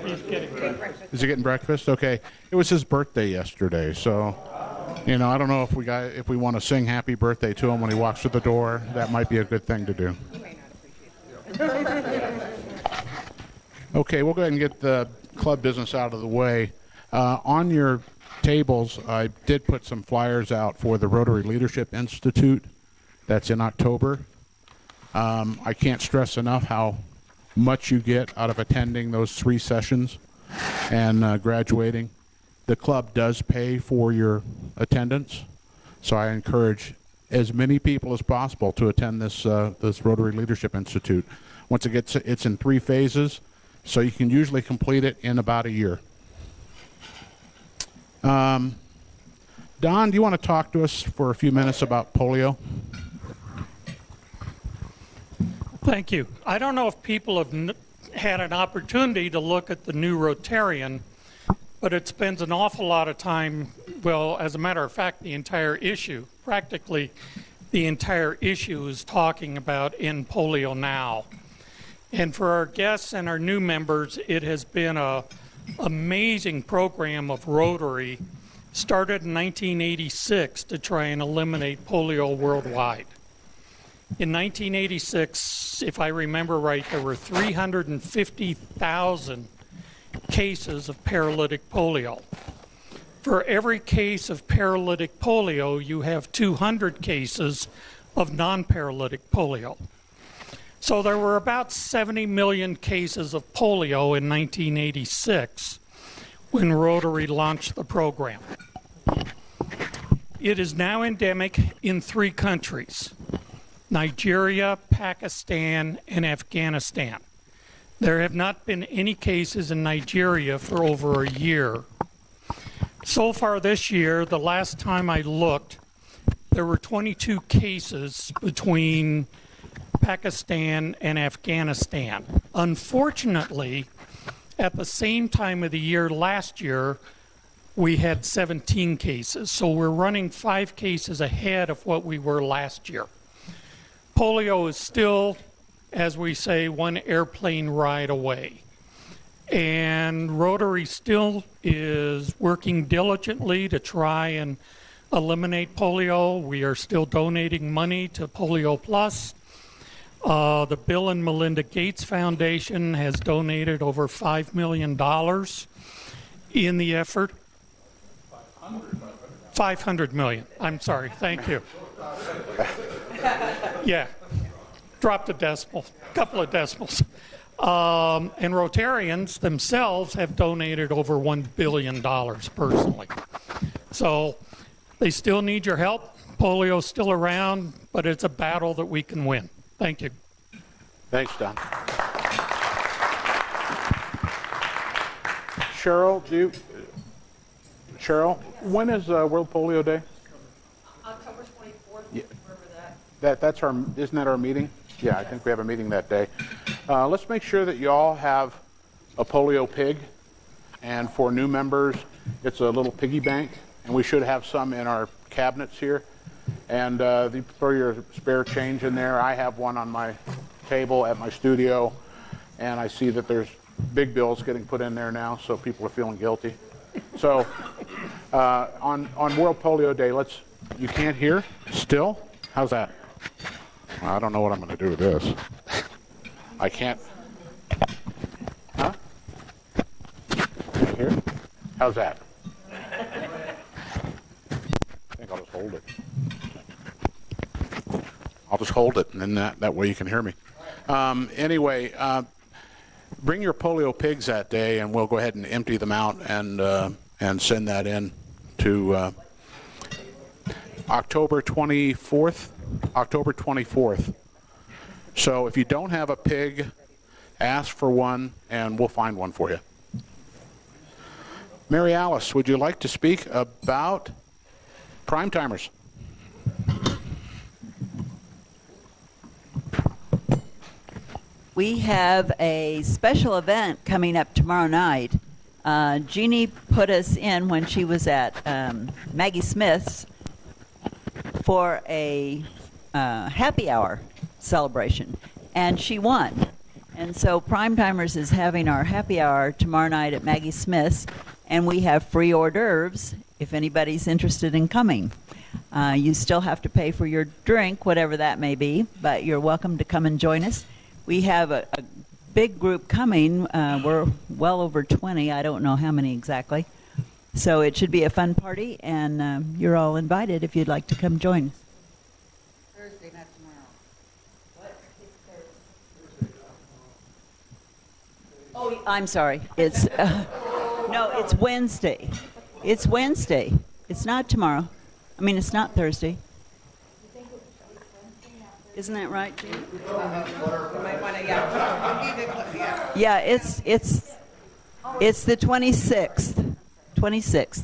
He's getting breakfast. Is he getting breakfast? Okay. It was his birthday yesterday, so I don't know if we want to sing happy birthday to him when he walks through the door. That might be a good thing to do. He may not appreciate it. Okay, we'll go ahead and get the club business out of the way. On your tables, I did put some flyers out for the Rotary Leadership Institute. That's in October. I can't stress enough how much you get out of attending those 3 sessions and graduating. The club does pay for your attendance, so I encourage as many people as possible to attend this Rotary Leadership Institute. Once it's in 3 phases, so you can usually complete it in about a year. Don, do you want to talk to us for a few minutes about polio? Thank you. I don't know if people have had an opportunity to look at the new Rotarian, but it spends an awful lot of time, well, as a matter of fact, the entire issue, practically the entire issue is talking about in polio now. And for our guests and our new members, it has been an amazing program of Rotary, started in 1986 to try and eliminate polio worldwide. In 1986, if I remember right, there were 350,000 cases of paralytic polio. For every case of paralytic polio, you have 200 cases of non-paralytic polio. So there were about 70 million cases of polio in 1986 when Rotary launched the program. It is now endemic in 3 countries: Nigeria, Pakistan, and Afghanistan. There have not been any cases in Nigeria for over a year. So far this year, the last time I looked, there were 22 cases between Pakistan and Afghanistan. Unfortunately, at the same time of the year last year, we had 17 cases. So we're running 5 cases ahead of what we were last year. Polio is still, as we say, one airplane ride away. And Rotary still is working diligently to try and eliminate polio. We are still donating money to Polio Plus. The Bill and Melinda Gates Foundation has donated over $5 million in the effort. 500 million. I'm sorry. Thank you. Yeah. Dropped a decimal, a couple of decimals. And Rotarians themselves have donated over $1 billion personally. So they still need your help. Polio's still around, but it's a battle that we can win. Thank you. Thanks, Don. Cheryl, when is World Polio Day? October 24th. Yeah. Remember that? Isn't that our meeting? Yeah, I think we have a meeting that day. Let's make sure that you all have a polio pig, and for new members, it's a little piggy bank, and we should have some in our cabinets here. And you throw your spare change in there. I have one on my table at my studio, and I see that there's big bills getting put in there now, so people are feeling guilty. So on World Polio Day, you can't hear still? How's that? Well, I don't know what I'm going to do with this. I can't. Huh? Can you hear? How's that? I think I'll just hold it. I'll just hold it, and then that way you can hear me. Anyway, bring your polio pigs that day, and we'll go ahead and empty them out and send that in to October 24th. October 24th. So if you don't have a pig, ask for one, and we'll find one for you. Mary Alice, would you like to speak about prime timers? We have a special event coming up tomorrow night. Jeannie put us in when she was at Maggie Smith's for a happy hour celebration, and she won. And so Primetimers is having our happy hour tomorrow night at Maggie Smith's, and we have free hors d'oeuvres if anybody's interested in coming. You still have to pay for your drink, whatever that may be, but you're welcome to come and join us. We have a big group coming. We're well over 20. I don't know how many exactly. So it should be a fun party, and you're all invited if you'd like to come join us. Thursday, not tomorrow. Oh, I'm sorry. It's no, it's Wednesday. It's Wednesday. It's not tomorrow. I mean, it's not Thursday. Isn't that right, Gene? You might want to, yeah. Yeah, it's the 26th. 26th.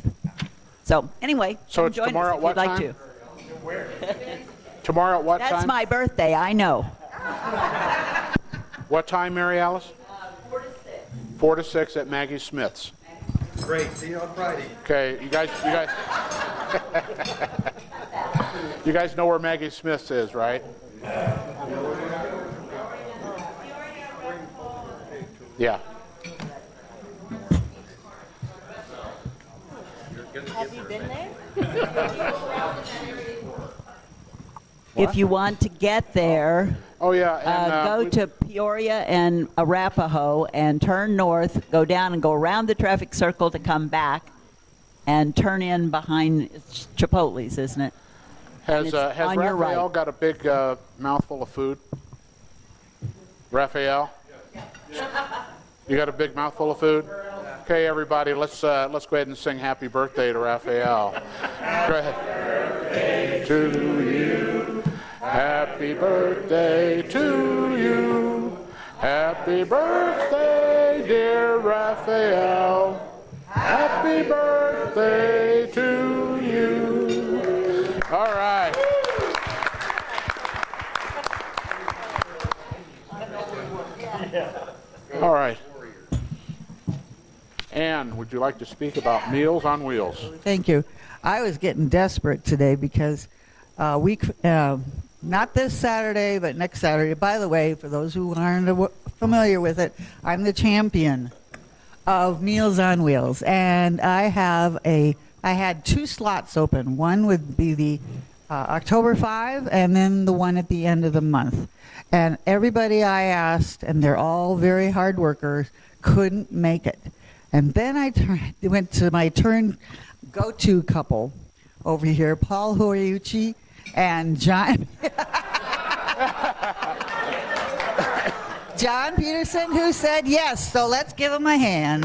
So anyway, So come it's join tomorrow us at if what you'd like time? to. Tomorrow at what time? That's my birthday, I know. What time, Mary Alice? 4 to 6. 4 to 6 at Maggie Smith's. Great. See you on Friday. Okay, you guys, you guys know where Maggie Smith's is, right? Yeah. Have you been there? If you want to get there, Oh yeah. And, go to Peoria and Arapahoe and turn north, go down and go around the traffic circle to come back and turn in behind Chipotle's, isn't it? Has it's has on your Raphael right. got a big mouthful of food? Raphael? You got a big mouthful of food? Okay, everybody, let's go ahead and sing happy birthday to Raphael. Go ahead. To you. Happy birthday to you. Happy birthday, dear Raphael. Happy birthday to you. All right. All right. Ann, would you like to speak about Meals on Wheels? Thank you. I was getting desperate today because not this Saturday, but next Saturday. By the way, for those who aren't familiar with it, I'm the champion of Meals on Wheels, and I had 2 slots open. One would be the October 5, and then the one at the end of the month. And everybody I asked, and they're all very hard workers, couldn't make it. And then I went to my go-to couple over here, Paul Horiuchi and John Peterson, who said yes. So let's give them a hand.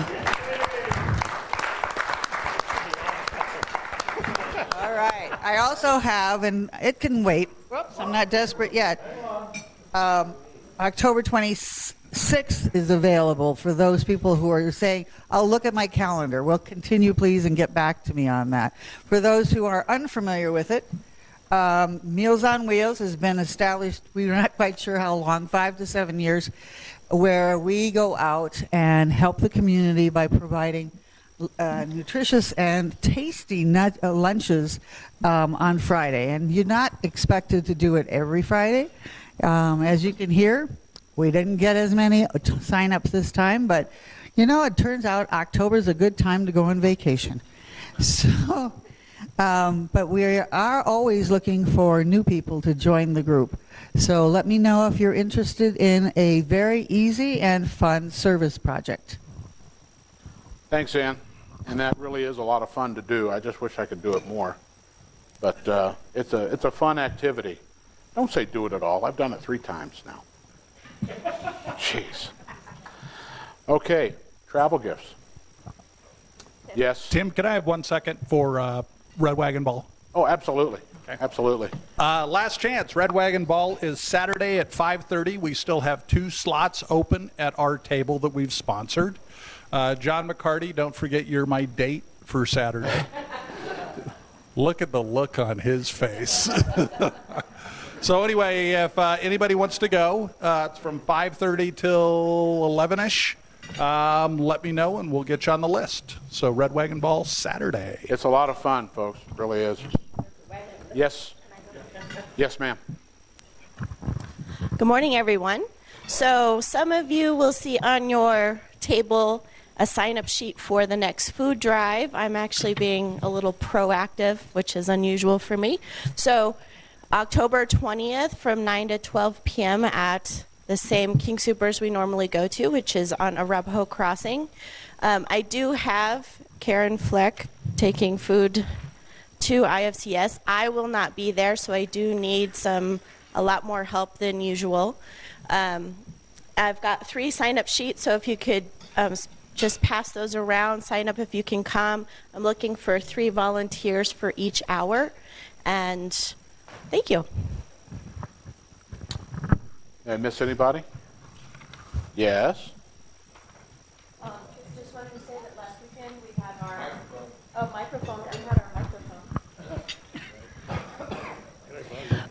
All right. I also have, and it can wait. Whoops, I'm not desperate yet. October 26th is available for those people who are saying, I'll look at my calendar. Well, continue, please, and get back to me on that. For those who are unfamiliar with it, Meals on Wheels has been established, we're not quite sure how long, 5 to 7 years, where we go out and help the community by providing nutritious and tasty lunches on Friday. And you're not expected to do it every Friday. As you can hear, we didn't get as many sign-ups this time, but it turns out October is a good time to go on vacation. So, but we are always looking for new people to join the group. So let me know if you're interested in a very easy and fun service project. Thanks, Ann. And that really is a lot of fun to do. I just wish I could do it more. But it's a fun activity. Don't say do it at all. I've done it 3 times now. Jeez. Okay, travel gifts. Yes. Tim, can I have 1 second for Red Wagon Ball? Oh, absolutely. Okay. Absolutely. Last chance. Red Wagon Ball is Saturday at 5:30. We still have 2 slots open at our table that we've sponsored. John McCarty, don't forget you're my date for Saturday. Look at the look on his face. So anyway, if anybody wants to go, it's from 5:30 till 11ish. Let me know and we'll get you on the list. So Red Wagon Ball Saturday. It's a lot of fun, folks. It really is. Yes. Yes, ma'am. Good morning, everyone. So some of you will see on your table a sign-up sheet for the next food drive. I'm actually being a little proactive, which is unusual for me. So October 20th from 9 to 12 p.m. at the same King Soopers we normally go to, which is on Arapahoe Crossing. I do have Karen Fleck taking food to IFCS. I will not be there, so I do need a lot more help than usual. I've got 3 sign-up sheets, so if you could just pass those around, sign up if you can come. I'm looking for 3 volunteers for each hour, and thank you. Did I miss anybody? Yes? Just wanted to say that last weekend we had our microphone. We had our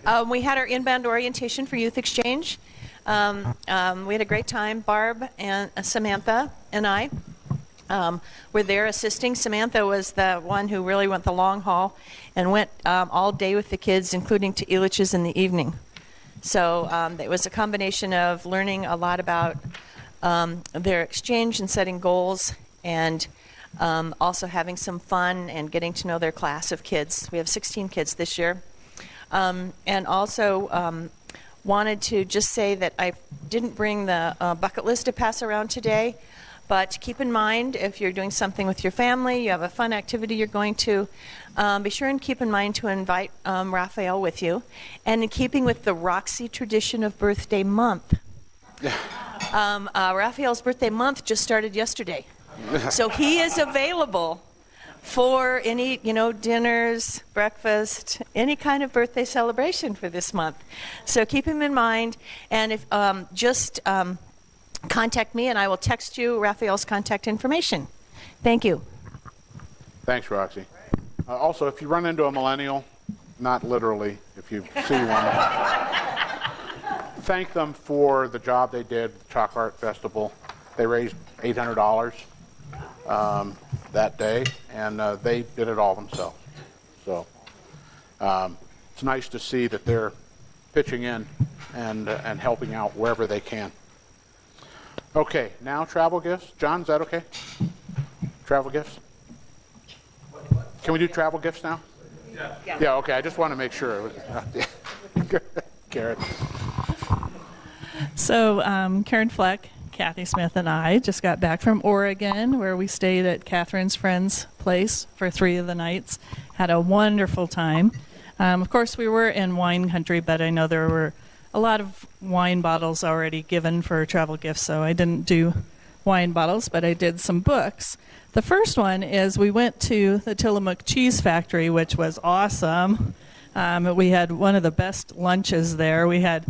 microphone. We had our inbound orientation for Youth Exchange. We had a great time. Barb and Samantha and I were there assisting. Samantha was the one who really went the long haul and went all day with the kids, including to Elitch's in the evening. So it was a combination of learning a lot about their exchange and setting goals, and also having some fun and getting to know their class of kids. We have 16 kids this year. And also wanted to just say that I didn't bring the bucket list to pass around today, but keep in mind if you're doing something with your family, you have a fun activity you're going to, be sure and keep in mind to invite Raphael with you. And in keeping with the Roxy tradition of birthday month, Raphael's birthday month just started yesterday. So he is available for any, dinners, breakfast, any kind of birthday celebration for this month. So keep him in mind, and if contact me, and I will text you Raphael's contact information. Thank you. Thanks, Roxy. Also, if you run into a millennial, not literally, if you see one, thank them for the job they did with the Chalk Art Festival. They raised $800 that day, and they did it all themselves. So it's nice to see that they're pitching in and helping out wherever they can. Okay, now travel gifts. John, is that okay? Travel gifts? Can we do travel gifts now? Yeah, okay, I just want to make sure. Karen. So Karen Fleck, Kathy Smith, and I just got back from Oregon, where we stayed at Catherine's friend's place for 3 of the nights. Had a wonderful time. Of course, we were in wine country, but I know there were a lot of wine bottles already given for travel gifts, so I didn't do wine bottles, but I did some books. The first one is we went to the Tillamook Cheese Factory, which was awesome. We had one of the best lunches there. We had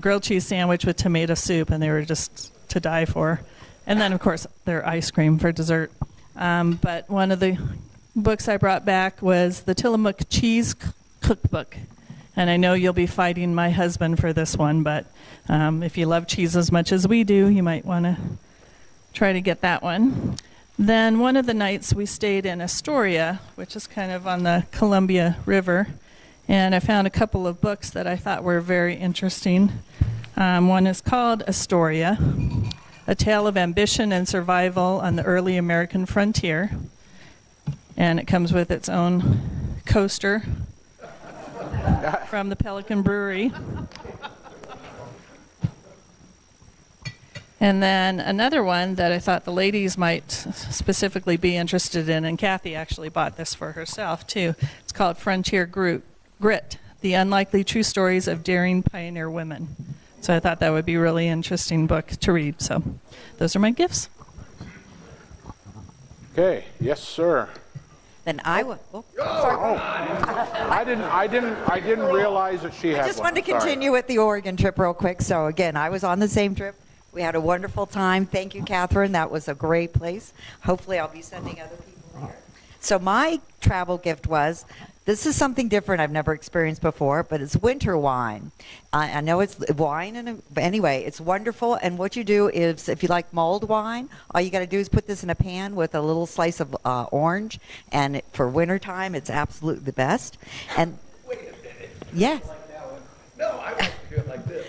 grilled cheese sandwich with tomato soup, and they were just to die for. And then, of course, their ice cream for dessert. But one of the books I brought back was the Tillamook Cheese Cookbook. And I know you'll be fighting my husband for this one, but if you love cheese as much as we do, you might want to try to get that one. Then one of the nights we stayed in Astoria, which is kind of on the Columbia River, and I found a couple of books that I thought were very interesting. One is called Astoria, A Tale of Ambition and Survival on the Early American Frontier, and it comes with its own coaster from the Pelican Brewery. And then another one that I thought the ladies might specifically be interested in, and Kathy actually bought this for herself too. It's called Frontier Grit, The Unlikely True Stories of Daring Pioneer Women. So I thought that would be a really interesting book to read. So those are my gifts. Okay, yes, sir. Then I will. I didn't realize that she had one. I just wanted to Sorry. continue with the Oregon trip real quick. So again, I was on the same trip. We had a wonderful time. Thank you, Catherine. That was a great place. Hopefully I'll be sending other people here. So my travel gift was, this is something different I've never experienced before, but it's winter wine. I know it's wine, but anyway, it's wonderful. And what you do is, if you like mulled wine, all you got to do is put this in a pan with a little slice of orange. And for wintertime, it's absolutely the best. And Wait a minute. yes. Like that one. No, I want to do it like this.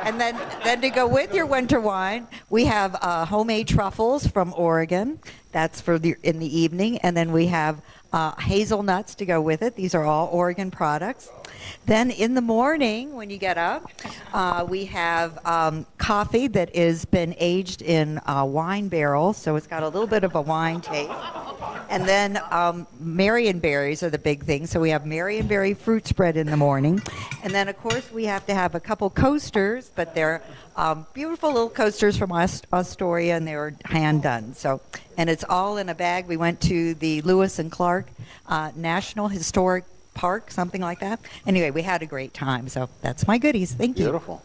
And then to go with your winter wine, we have homemade truffles from Oregon. That's for in the evening. And then we have hazelnuts to go with it. These are all Oregon products. Then in the morning, when you get up, we have coffee that has been aged in wine barrels, so it's got a little bit of a wine taste. And then Marionberries are the big thing, so we have Marionberry fruit spread in the morning. And then, of course, we have to have a couple coasters, but they're beautiful little coasters from Astoria, and they were hand done. So, and it's all in a bag. We went to the Lewis and Clark National Historic Park, something like that. Anyway, we had a great time, so that's my goodies. Thank you. Beautiful.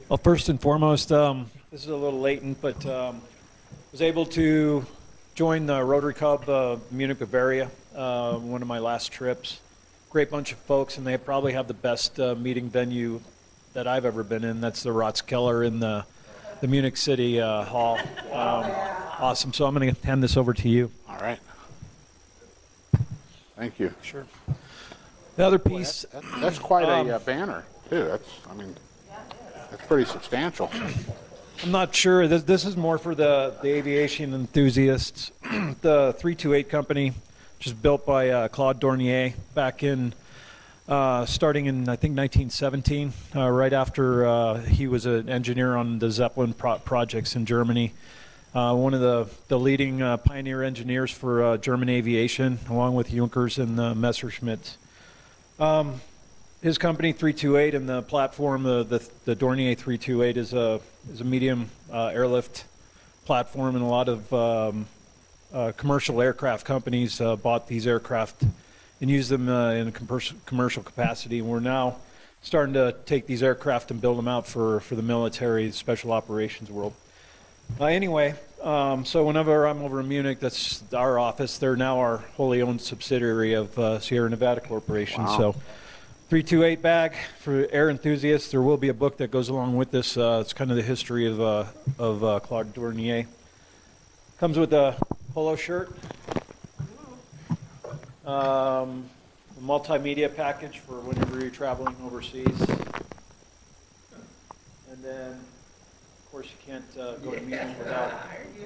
Well, first and foremost, this is a little latent, but was able to join the Rotary Club Munich, Bavaria, one of my last trips. Great bunch of folks, and they probably have the best meeting venue that I've ever been in. That's the Ratskeller in the Munich City Hall. Awesome. So I'm going to hand this over to you. All right. Thank you. Sure. The other piece. That's quite a banner, too. That's pretty substantial. I'm not sure. This is more for the aviation enthusiasts. The 328 company, which is built by Claude Dornier back in, starting in, I think, 1917, right after he was an engineer on the Zeppelin projects in Germany. One of the leading pioneer engineers for German aviation, along with Junkers and Messerschmitts. His company 328 and the platform, the Dornier 328, is a medium airlift platform, and a lot of commercial aircraft companies bought these aircraft and used them in a commercial capacity. And we're now starting to take these aircraft and build them out for the military, special operations world. Anyway, so whenever I'm over in Munich, that's our office. They're now our wholly owned subsidiary of Sierra Nevada Corporation. Wow. So 328 bag for air enthusiasts. There will be a book that goes along with this. It's kind of the history of Claude Dornier. Comes with a polo shirt, a multimedia package for whenever you're traveling overseas, and then, of course, you can't go to meetings without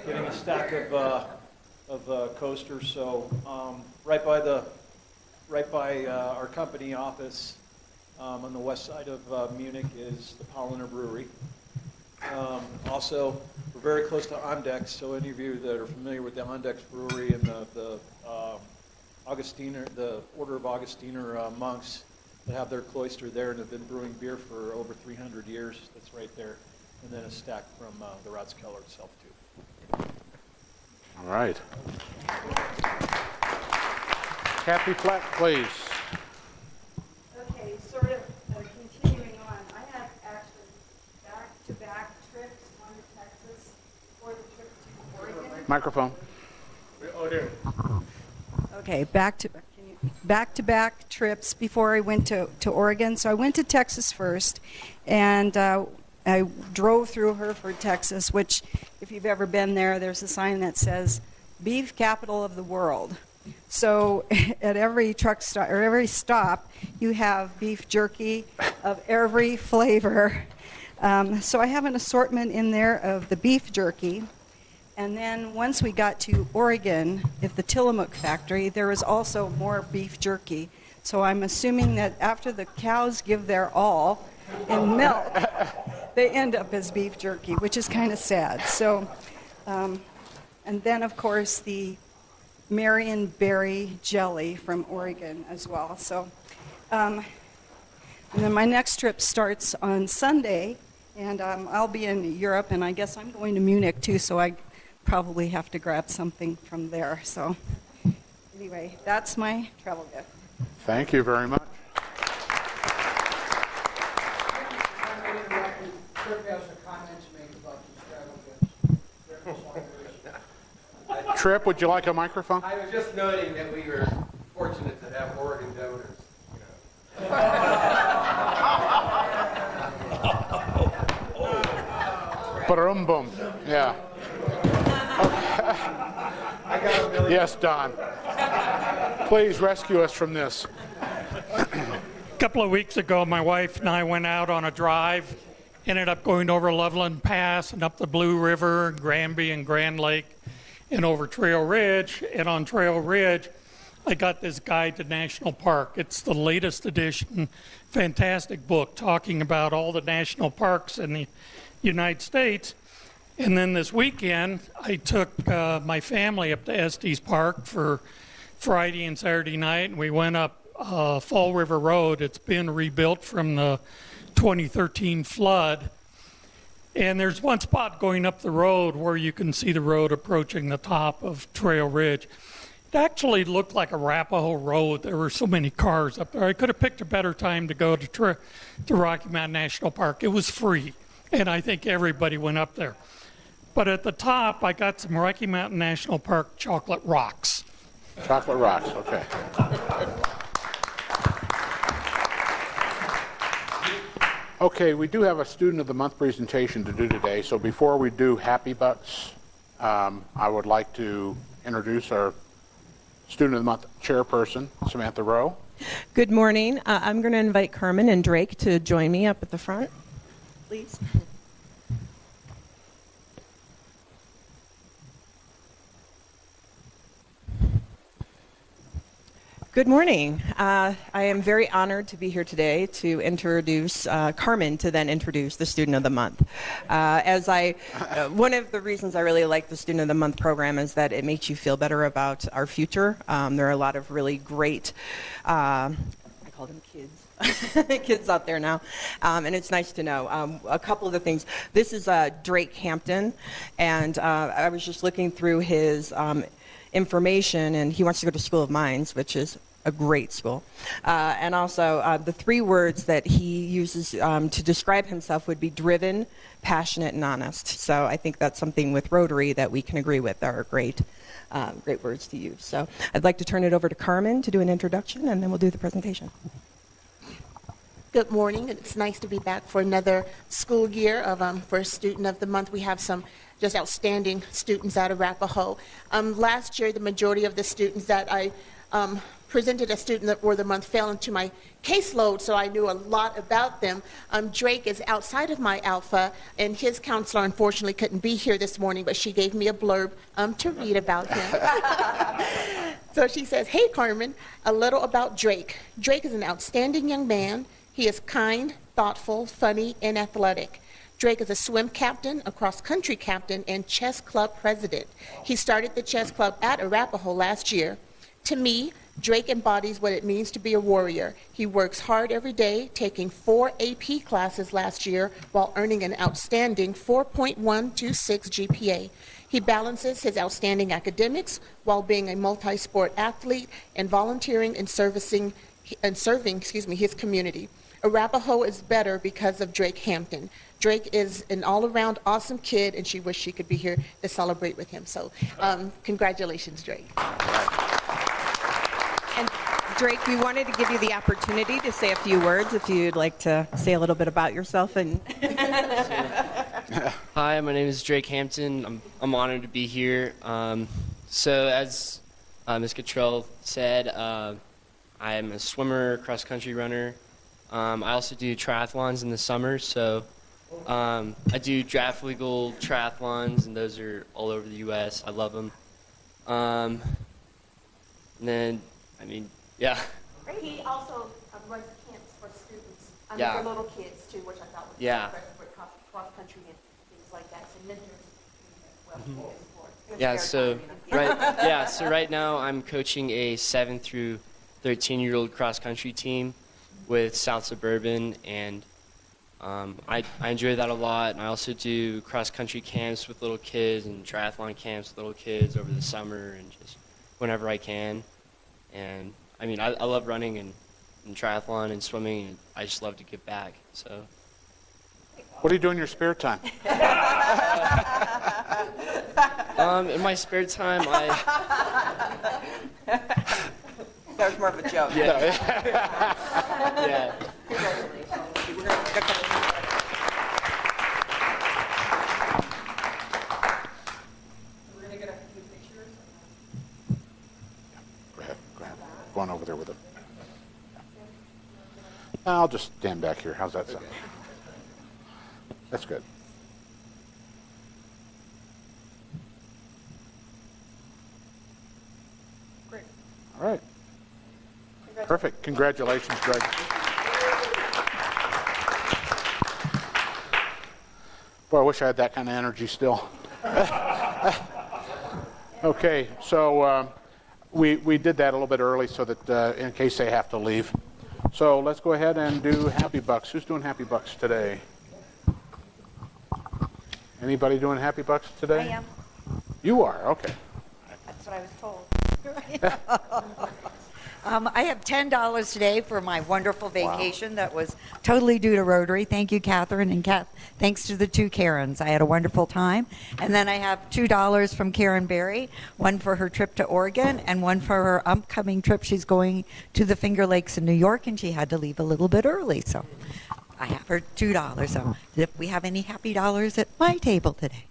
getting a stack of coasters. So right by our company office on the west side of Munich is the Paulaner Brewery. Also, we're very close to Ondex, so any of you that are familiar with the Ondex Brewery and the Augustiner, the Order of Augustiner monks that have their cloister there and have been brewing beer for over 300 years, that's right there. And then a stack from the Ratskeller itself, too. All right. Kathy Fleck, please. Okay, sort of continuing on. I have actually back-to-back trips, one to Texas, or the trip to Oregon. Microphone. Oh, there. Okay, back-to-back trips before I went to Oregon. So I went to Texas first, and I drove through Hereford, Texas, which, if you've ever been there, there's a sign that says, "Beef Capital of the World." So at every truck stop, or every stop, you have beef jerky of every flavor. So I have an assortment in there of the beef jerky. And then once we got to Oregon, at the Tillamook factory, there was also more beef jerky. So I'm assuming that after the cows give their all in milk, they end up as beef jerky, which is kind of sad. So, and then of course the Marionberry jelly from Oregon as well. So, and then my next trip starts on Sunday, and I'll be in Europe, and I guess I'm going to Munich too, so I probably have to grab something from there. So anyway, that's my travel gift. Thank you very much. Trip has a comment to make about these travel gifts. Trip, would you like a microphone? I was just noting that we were fortunate to have Oregon donors. Ba-dum-bum. Yeah. I got a million. Yes, Don. Please rescue us from this. A couple of weeks ago, my wife and I went out on a drive, ended up going over Loveland Pass and up the Blue River, Granby and Grand Lake, and over Trail Ridge. And on Trail Ridge, I got this guide to National Park. It's the latest edition, fantastic book talking about all the national parks in the United States. And then this weekend, I took my family up to Estes Park for Friday and Saturday night, and we went up Fall River Road. It's been rebuilt from the 2013 flood. And there's one spot going up the road where you can see the road approaching the top of Trail Ridge. It actually looked like a Arapahoe Road. There were so many cars up there. I could have picked a better time to go to Rocky Mountain National Park. It was free, and I think everybody went up there. But at the top, I got some Rocky Mountain National Park chocolate rocks. Chocolate rocks, okay. Okay, we do have a Student of the Month presentation to do today, so before we do Happy Bucks, I would like to introduce our Student of the Month chairperson, Samantha Rowe. Good morning. I'm going to invite Carmen and Drake to join me up at the front, please. Good morning. I am very honored to be here today to introduce Carmen to then introduce the Student of the Month. One of the reasons I really like the Student of the Month program is that it makes you feel better about our future. There are a lot of really great, I call them kids, kids out there now, and it's nice to know. A couple of the things. This is Drake Hampton, and I was just looking through his information, and he wants to go to School of Mines, which is a great school. And also, the three words that he uses to describe himself would be driven, passionate, and honest. So I think that's something with Rotary that we can agree with are great, great words to use. So I'd like to turn it over to Carmen to do an introduction, and then we'll do the presentation. Good morning. It's nice to be back for another school year of for Student of the Month. We have some just outstanding students out of Arapahoe. Last year, the majority of the students that I presented as Student of the Month fell into my caseload, so I knew a lot about them. Drake is outside of my alpha, and his counselor unfortunately couldn't be here this morning, but she gave me a blurb to read about him. So she says, "Hey Carmen, a little about Drake. Drake is an outstanding young man. He is kind, thoughtful, funny, and athletic. Drake is a swim captain, a cross-country captain, and chess club president. He started the chess club at Arapahoe last year. To me, Drake embodies what it means to be a warrior. He works hard every day, taking 4 AP classes last year while earning an outstanding 4.126 GPA. He balances his outstanding academics while being a multi-sport athlete and volunteering and serving his community. Arapahoe is better because of Drake Hampton. Drake is an all-around awesome kid, and she wished she could be here to celebrate with him. So congratulations, Drake." And Drake, we wanted to give you the opportunity to say a few words if you'd like to say a little bit about yourself. And Hi, my name is Drake Hampton. I'm honored to be here. So as Ms. Cottrell said, I am a swimmer, cross-country runner. I also do triathlons in the summer, so I do draft legal triathlons, and those are all over the U.S. I love them. And then, yeah. He also runs camps for students, Yeah. for little kids too, which I thought was Yeah. impressive with cross-country and things like that. So mentors as well. Yeah, so right now I'm coaching a 7 through 13-year-old cross-country team with South Suburban, and I enjoy that a lot. And I also do cross-country camps with little kids and triathlon camps with little kids over the summer and just whenever I can. And I love running and triathlon and swimming, and I just love to give back. So. What do you do in your spare time? In my spare time, that was more of a joke. Yeah. Yeah. Go ahead. I'll just stand back here. How's that sound? That's good. Great. All right. Perfect. Congratulations, Greg. Boy, I wish I had that kind of energy still. Okay, so we did that a little bit early so that in case they have to leave. So let's go ahead and do Happy Bucks. Who's doing Happy Bucks today? Anybody doing Happy Bucks today? I am. You are, okay. That's what I was told. I have $10 today for my wonderful vacation that was totally due to Rotary. Thank you, Catherine, and thanks to the two Karens. I had a wonderful time. And then I have $2 from Karen Berry, one for her trip to Oregon and one for her upcoming trip. She's going to the Finger Lakes in New York, and she had to leave a little bit early. So I have her $2. So if we have any happy dollars at my table today.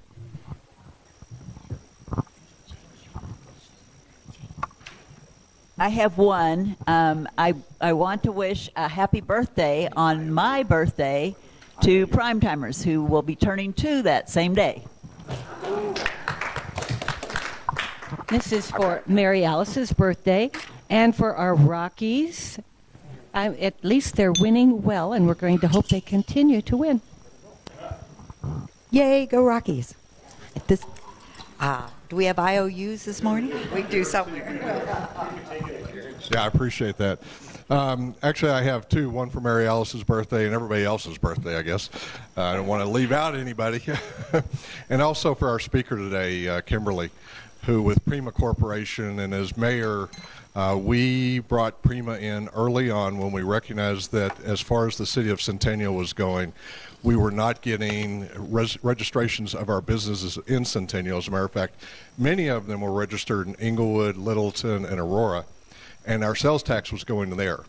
I have one. I want to wish a happy birthday on my birthday to Primetimers who will be turning 2 that same day. This is for Mary Alice's birthday and for our Rockies. At least they're winning well, and we're going to hope they continue to win. Yay, go Rockies. Do we have IOUs this morning? We do somewhere. Yeah, I appreciate that. Actually, I have 2, one for Mary Alice's birthday and everybody else's birthday, I guess. I don't want to leave out anybody. And also for our speaker today, Kimberly, who with Prima Corporation and as mayor, we brought Prima in early on when we recognized that as far as the city of Centennial was going, we were not getting registrations of our businesses in Centennial. As a matter of fact, many of them were registered in Inglewood, Littleton, and Aurora, and our sales tax was going there.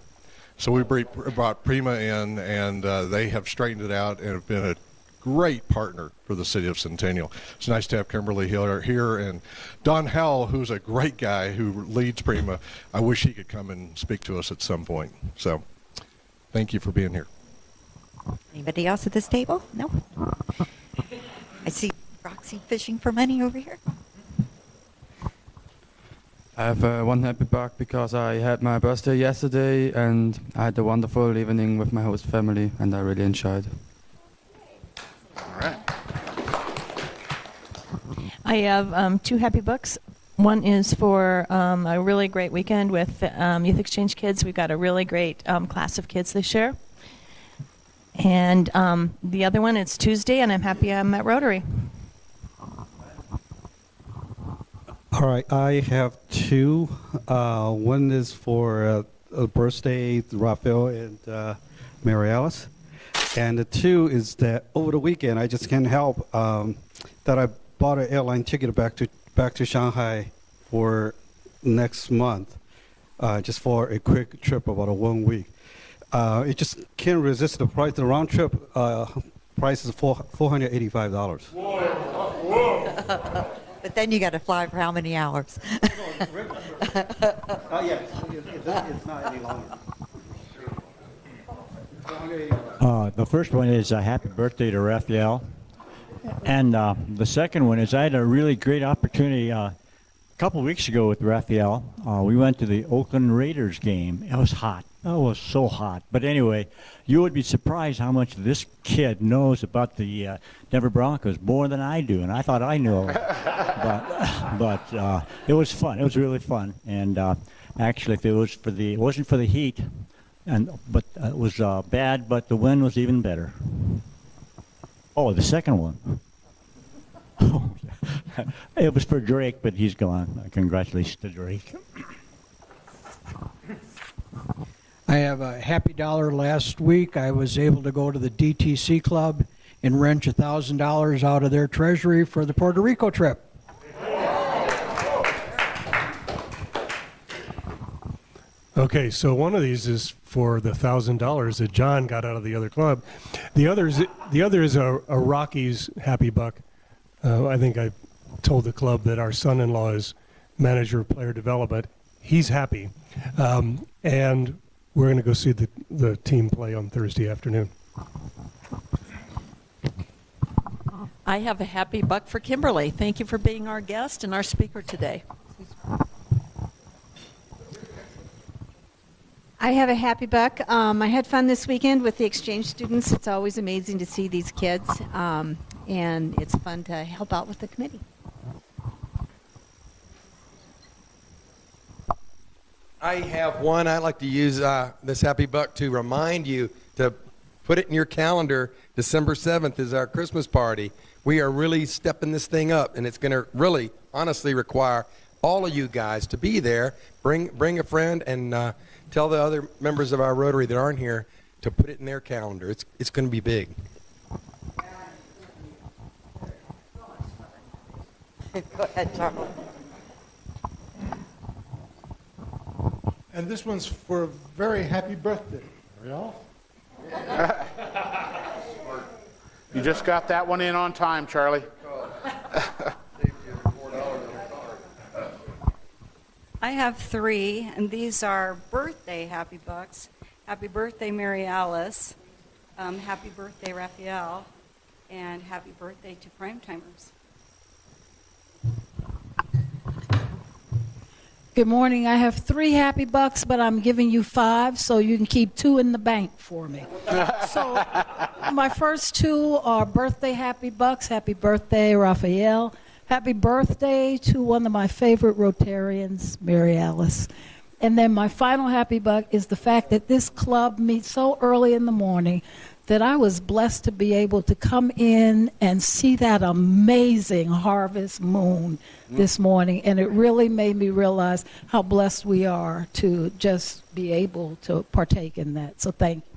So we brought Prima in, and they have straightened it out and have been a great partner for the city of Centennial. It's nice to have Kimberly here, and Don Howell, who's a great guy who leads Prima. I wish he could come and speak to us at some point. So thank you for being here. Anybody else at this table? No? I see Roxy fishing for money over here. I have one happy buck because I had my birthday yesterday and I had a wonderful evening with my host family and I really enjoyed. All right. I have 2 happy bucks. One is for a really great weekend with Youth Exchange kids. We've got a really great class of kids this year. And the other one, it's Tuesday, and I'm happy I'm at Rotary. All right, I have 2. One is for a birthday, Raphael and Mary Alice. And the 2 is that over the weekend, I just can't help that I bought an airline ticket back to Shanghai for next month, just for a quick trip, about 1 week. It just can't resist the price. The round trip price is $485. Whoa. But then you got to fly for how many hours? Yeah, it's not any longer. The first one is a happy birthday to Raphael. And the second one is I had a really great opportunity a couple weeks ago with Raphael. We went to the Oakland Raiders game. It was hot. Oh, it was so hot. But anyway, you would be surprised how much this kid knows about the Denver Broncos, more than I do. And I thought I knew. But it was fun. It was really fun. And actually, if it wasn't for the heat, but it was bad, but the wind was even better. Oh, the second one. It was for Drake, but he's gone. Congratulations to Drake. I have a happy dollar. Last week I was able to go to the DTC Club and wrench $1,000 out of their treasury for the Puerto Rico trip. Okay, so one of these is for the $1,000 that John got out of the other club. The other is a Rockies happy buck. I think I told the club that our son-in-law is manager of player development. He's happy. And we're going to go see the team play on Thursday afternoon. I have a happy buck for Kimberly. Thank you for being our guest and our speaker today. I have a happy buck. I had fun this weekend with the exchange students. It's always amazing to see these kids, and it's fun to help out with the committee. I have one. I like to use this happy buck to remind you to put it in your calendar. December 7th is our Christmas party. We are really stepping this thing up, and it's going to really, honestly require all of you guys to be there. Bring a friend and tell the other members of our Rotary that aren't here to put it in their calendar. It's going to be big. Go ahead, Charles. And this one's for a very happy birthday. Ariel? You just got that one in on time, Charlie. I have 3, and these are birthday happy bucks. Happy birthday, Mary Alice. Happy birthday, Raphael. And happy birthday to Primetimers. Good morning. I have 3 happy bucks, but I'm giving you 5 so you can keep 2 in the bank for me. So my first 2 are birthday happy bucks. Happy birthday, Raphael. Happy birthday to one of my favorite Rotarians, Mary Alice. And then my final happy buck is the fact that this club meets so early in the morning that I was blessed to be able to come in and see that amazing harvest moon this morning. And it really made me realize how blessed we are to just be able to partake in that. So thank you.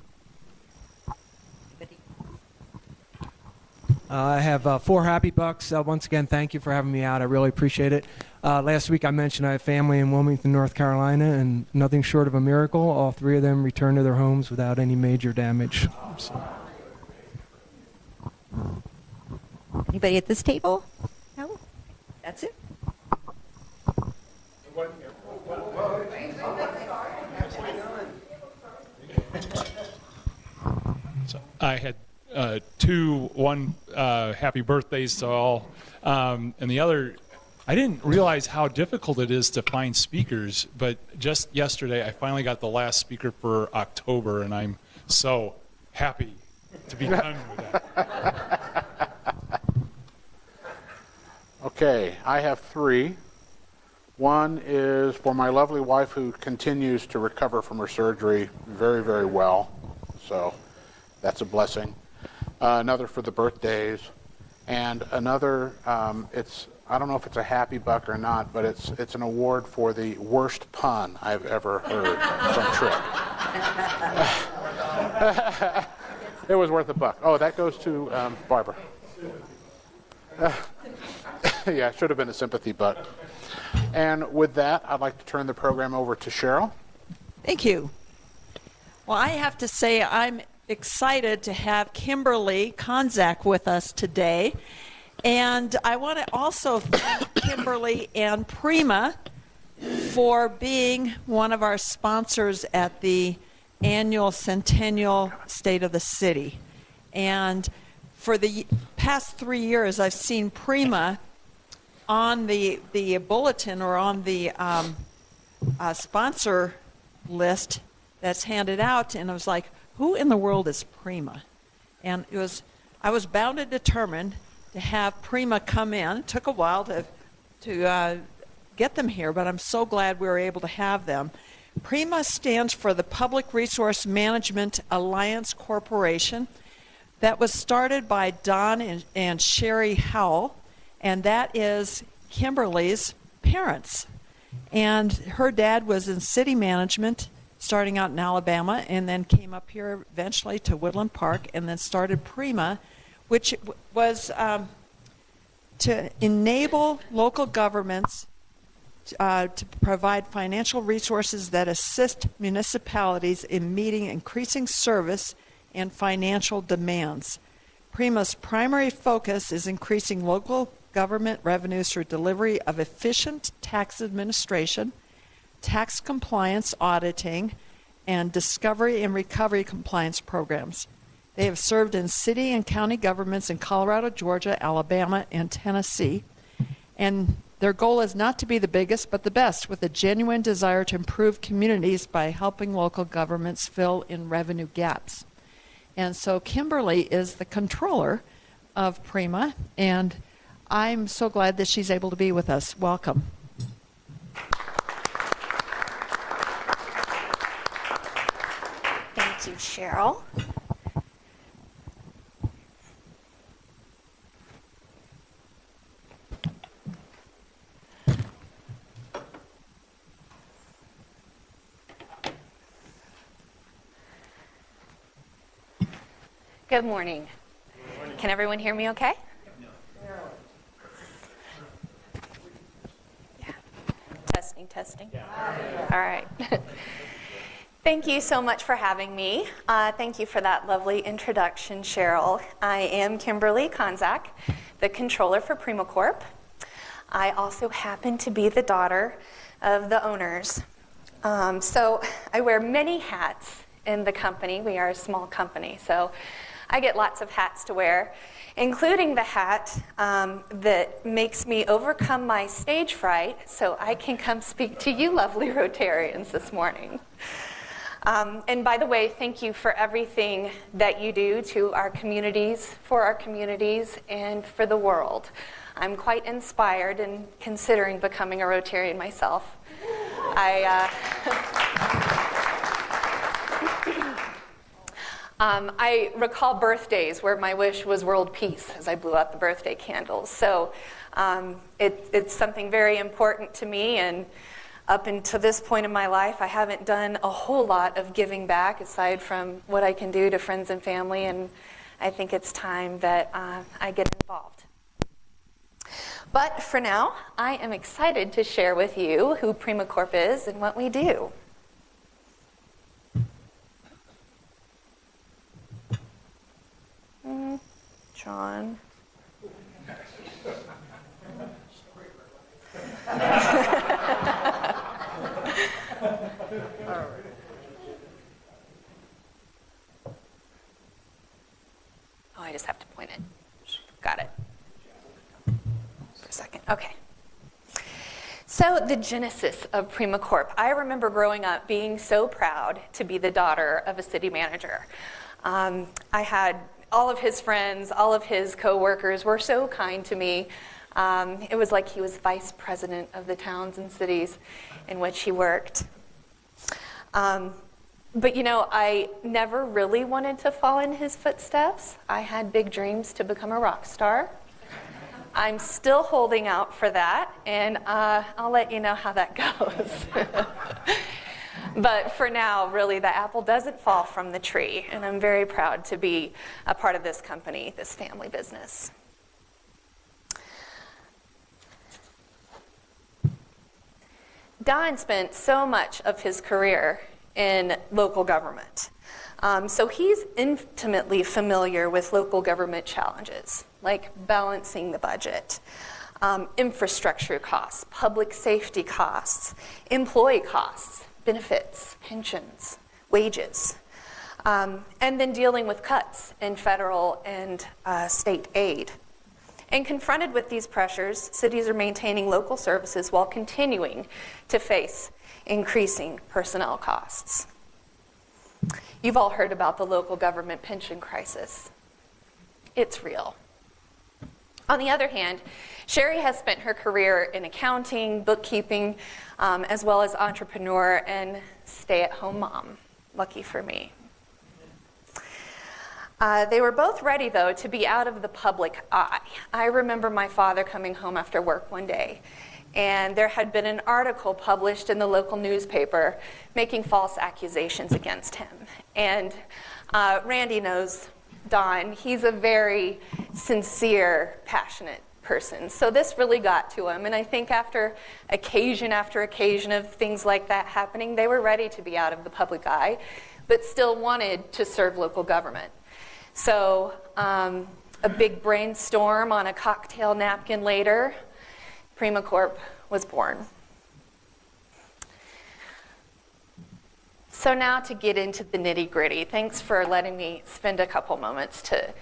I have 4 happy bucks. Once again, thank you for having me out. I really appreciate it. Last week I mentioned I have family in Wilmington, North Carolina, and nothing short of a miracle. All 3 of them returned to their homes without any major damage. So. Anybody at this table? No? That's it? So I had 1 happy birthdays to all, and the other, I didn't realize how difficult it is to find speakers, but just yesterday I finally got the last speaker for October, and I'm so happy to be done with that. Okay, I have 3. One is for my lovely wife who continues to recover from her surgery very, very well, so that's a blessing. Another for the birthdays, and another, I don't know if it's a happy buck or not, but it's an award for the worst pun I've ever heard from Trip. It was worth a buck. Oh, that goes to Barbara. Yeah, it should have been a sympathy buck. And with that, I'd like to turn the program over to Cheryl. Thank you. Well, I have to say I'm excited to have Kimberly Konzak with us today. And I want to also thank Kimberly and Prima for being one of our sponsors at the annual Centennial State of the City. And for the past 3 years, I've seen Prima on the bulletin or on the sponsor list that's handed out, and I was like, who in the world is Prima? And I was bound and determined to have Prima come in. It took a while to get them here, but I'm so glad we were able to have them. Prima stands for the Public Resource Management Alliance Corporation. That was started by Don and Sherry Howell, and that is Kimberly's parents. And her dad was in city management, starting out in Alabama, and then came up here eventually to Woodland Park, and then started Prima, which was to enable local governments to provide financial resources that assist municipalities in meeting increasing service and financial demands. Prima's primary focus is increasing local government revenues through delivery of efficient tax administration, tax compliance auditing, and discovery and recovery compliance programs. They have served in city and county governments in Colorado, Georgia, Alabama, and Tennessee. And their goal is not to be the biggest, but the best, with a genuine desire to improve communities by helping local governments fill in revenue gaps. And so Kimberly is the controller of Prima, and I'm so glad that she's able to be with us. Welcome. Thank you, Cheryl. Good morning. Can everyone hear me okay? Yeah. Testing, testing. All right. Thank you so much for having me. Thank you for that lovely introduction, Cheryl. I am Kimberly Konzak, the controller for Prima Corp. I also happen to be the daughter of the owners. So I wear many hats in the company. We are a small company, so I get lots of hats to wear, including the hat that makes me overcome my stage fright so I can come speak to you lovely Rotarians this morning. And by the way, thank you for everything that you do to our communities, for our communities, and for the world. I'm quite inspired in considering becoming a Rotarian myself. I recall birthdays where my wish was world peace as I blew out the birthday candles. So it's something very important to me, and up until this point in my life, I haven't done a whole lot of giving back aside from what I can do to friends and family, and I think it's time that I get involved. But for now, I am excited to share with you who Prima Corp is and what we do. John. Oh, I just have to point it. Got it. For a second. Okay. So the genesis of Prima Corp. I remember growing up being so proud to be the daughter of a city manager. I had all of his friends, all of his co-workers were so kind to me. It was like he was vice president of the towns and cities in which he worked. But you know, I never really wanted to follow in his footsteps. I had big dreams to become a rock star. I'm still holding out for that, and I'll let you know how that goes. But for now, really, the apple doesn't fall from the tree, and I'm very proud to be a part of this company, this family business. Don spent so much of his career in local government. So he's intimately familiar with local government challenges, like balancing the budget, infrastructure costs, public safety costs, employee costs, benefits, pensions, wages, and then dealing with cuts in federal and state aid. And confronted with these pressures, cities are maintaining local services while continuing to face increasing personnel costs. You've all heard about the local government pension crisis. It's real. On the other hand, Sherry has spent her career in accounting, bookkeeping, as well as entrepreneur and stay-at-home mom. Lucky for me. They were both ready, though, to be out of the public eye. I remember my father coming home after work one day, and there had been an article published in the local newspaper making false accusations against him. And Randy knows Don. He's a very sincere, passionate person. So this really got to him. And I think after occasion of things like that happening, they were ready to be out of the public eye, but still wanted to serve local government. So a big brainstorm on a cocktail napkin later, Prima Corp was born. So now to get into the nitty-gritty. Thanks for letting me spend a couple moments to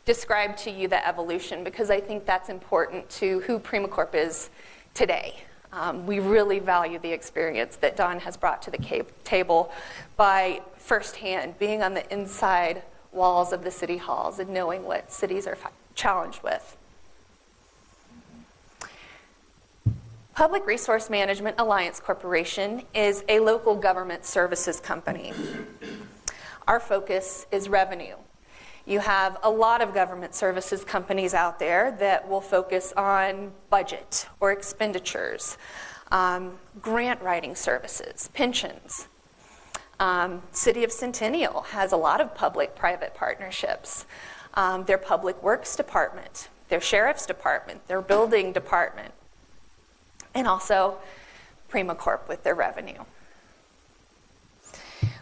describe to you the evolution, because I think that's important to who Prima Corp is today. We really value the experience that Don has brought to the table by firsthand being on the inside walls of the city halls and knowing what cities are challenged with. Public Resource Management Alliance Corporation is a local government services company. Our focus is revenue. You have a lot of government services companies out there that will focus on budget or expenditures, grant writing services, pensions. City of Centennial has a lot of public-private partnerships. Their public works department, their sheriff's department, their building department, and also Prima Corp with their revenue.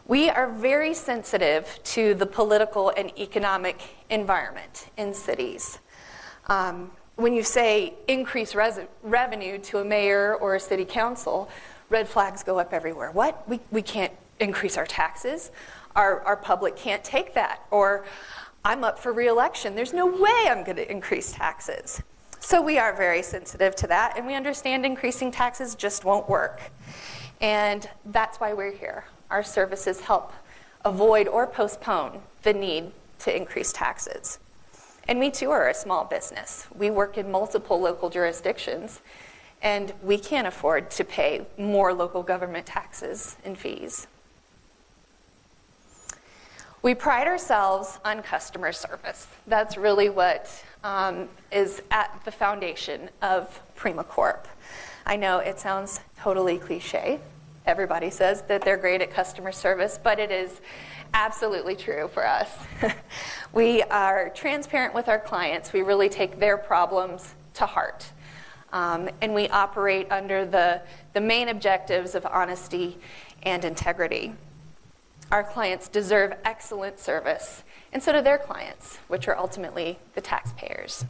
We are very sensitive to the political and economic environment in cities. When you say increase revenue to a mayor or a city council, red flags go up everywhere. What? We can't increase our taxes. Our public can't take that. Or I'm up for re-election. There's no way I'm going to increase taxes. So we are very sensitive to that, and we understand increasing taxes just won't work. And that's why we're here. Our services help avoid or postpone the need to increase taxes. And we too are a small business. We work in multiple local jurisdictions, and we can't afford to pay more local government taxes and fees. We pride ourselves on customer service. That's really what is at the foundation of Prima Corp. I know it sounds totally cliche. Everybody says that they're great at customer service, but it is absolutely true for us. We are transparent with our clients. We really take their problems to heart. And we operate under the main objectives of honesty and integrity. Our clients deserve excellent service, and so do their clients, which are ultimately the taxpayers.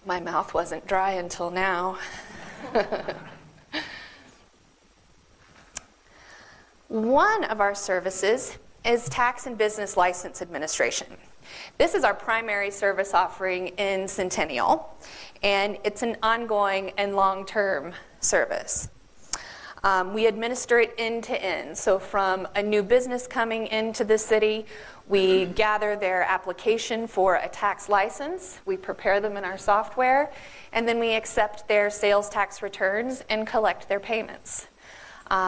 My mouth wasn't dry until now. One of our services is tax and business license administration. This is our primary service offering in Centennial, and it's an ongoing and long-term service. We administer it end to end. So from a new business coming into the city, we gather their application for a tax license, we prepare them in our software, and then we accept their sales tax returns and collect their payments.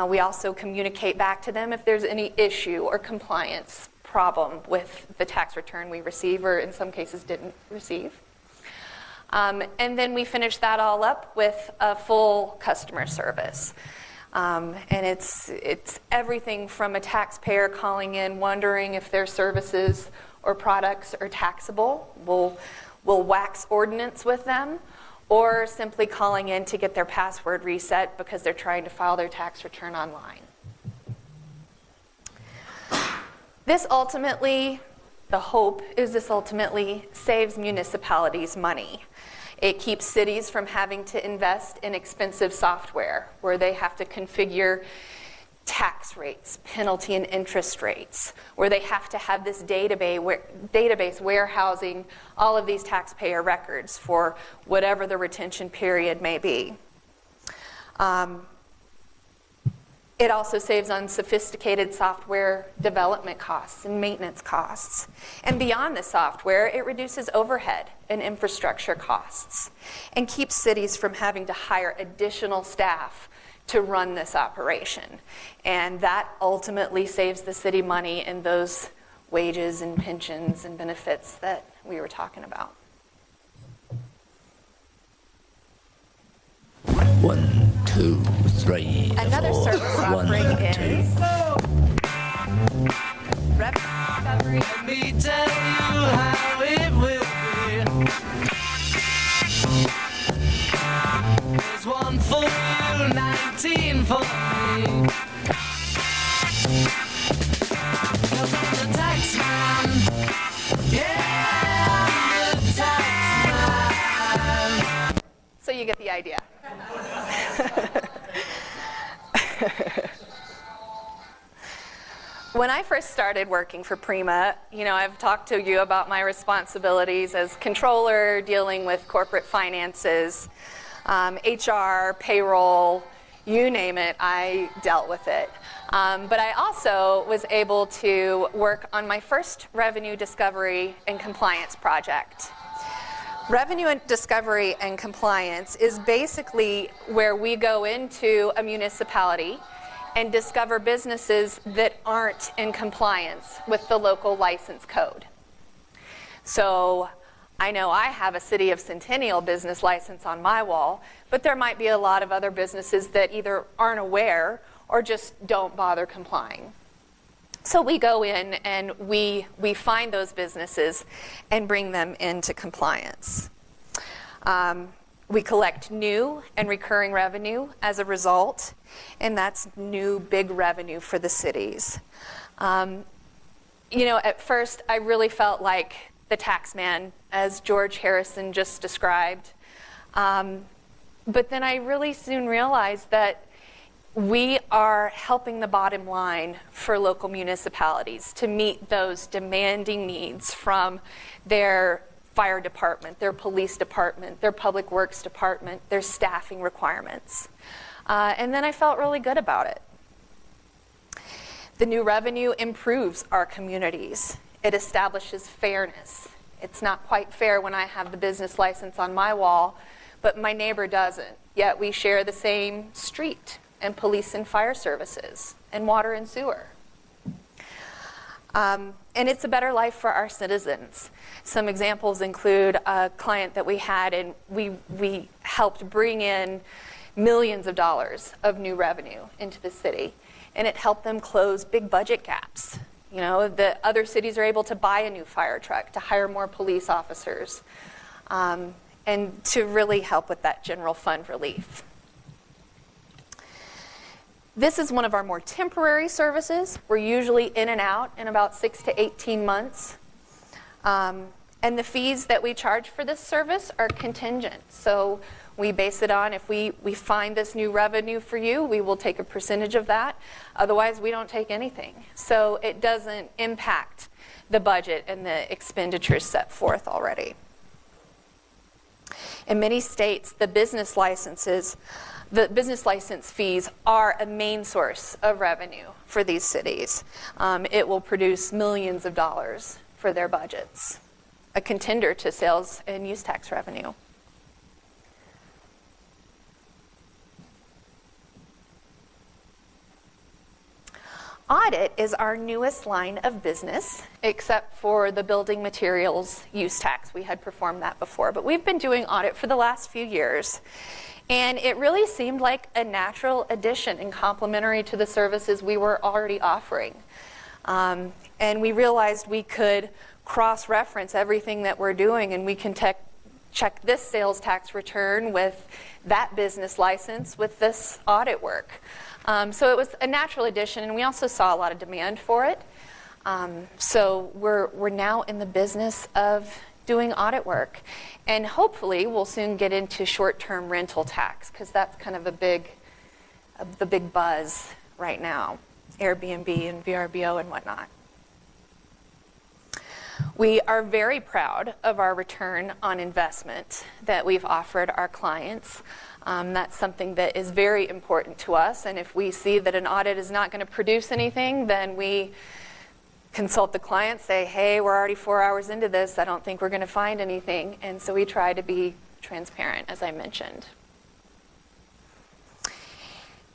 We also communicate back to them if there's any issue or compliance problem with the tax return we receive, or in some cases didn't receive. And then we finish that all up with a full customer service. And it's everything from a taxpayer calling in wondering if their services or products are taxable. We'll wax ordnance with them, or simply calling in to get their password reset because they're trying to file their tax return online. This ultimately, the hope is this ultimately saves municipalities money. It keeps cities from having to invest in expensive software where they have to configure tax rates, penalty and interest rates, where they have to have this database warehousing all of these taxpayer records for whatever the retention period may be. It also saves on sophisticated software development costs and maintenance costs. And beyond the software, it reduces overhead and infrastructure costs and keeps cities from having to hire additional staff to run this operation. And that ultimately saves the city money in those wages and pensions and benefits that we were talking about. 1, 2, 3. Another service offering is revenue recovery. Let me tell you how it will be. There's one for you, 19 for me. 'Cause I'm the tax man. Yeah, I'm the tax man. When I first started working for Prima, I've talked to you about my responsibilities as controller, dealing with corporate finances, HR, payroll, you name it, I dealt with it. But I also was able to work on my first revenue discovery and compliance project. Revenue and discovery and compliance is basically where we go into a municipality and discover businesses that aren't in compliance with the local license code. So I know I have a City of Centennial business license on my wall, but there might be a lot of other businesses that either aren't aware or just don't bother complying. So we go in and we find those businesses and bring them into compliance. We collect new and recurring revenue as a result, and that's new big revenue for the cities. At first I really felt like the tax man, as George Harrison just described. But then I really soon realized that we are helping the bottom line for local municipalities to meet those demanding needs from their fire department, their police department, their public works department, their staffing requirements. And then I felt really good about it. The new revenue improves our communities. It establishes fairness. It's not quite fair when I have the business license on my wall, but my neighbor doesn't. Yet we share the same street and police and fire services and water and sewer. And it's a better life for our citizens. Some examples include a client that we had, and we helped bring in millions of dollars of new revenue into the city, and it helped them close big budget gaps. The other cities are able to buy a new fire truck, to hire more police officers, and to really help with that general fund relief. This is one of our more temporary services. We're usually in and out in about 6 to 18 months. And the fees that we charge for this service are contingent. So we base it on if we find this new revenue for you, we will take a percentage of that. Otherwise, we don't take anything. So it doesn't impact the budget and the expenditures set forth already. In many states, the business license fees are a main source of revenue for these cities. It will produce millions of dollars for their budgets, a contender to sales and use tax revenue. Audit is our newest line of business, except for the building materials use tax. We had performed that before, but we've been doing audit for the last few years. And it really seemed like a natural addition and complementary to the services we were already offering. And we realized we could cross-reference everything that we're doing, and we can check this sales tax return with that business license with this audit work. So it was a natural addition, and we also saw a lot of demand for it. So we're now in the business of doing audit work. And hopefully we'll soon get into short-term rental tax, because that's kind of the big buzz right now, Airbnb and VRBO and whatnot. We are very proud of our return on investment that we've offered our clients. That's something that is very important to us, and if we see that an audit is not going to produce anything, then we consult the client, say, hey, we're already 4 hours into this, I don't think we're going to find anything, and so we try to be transparent, as I mentioned.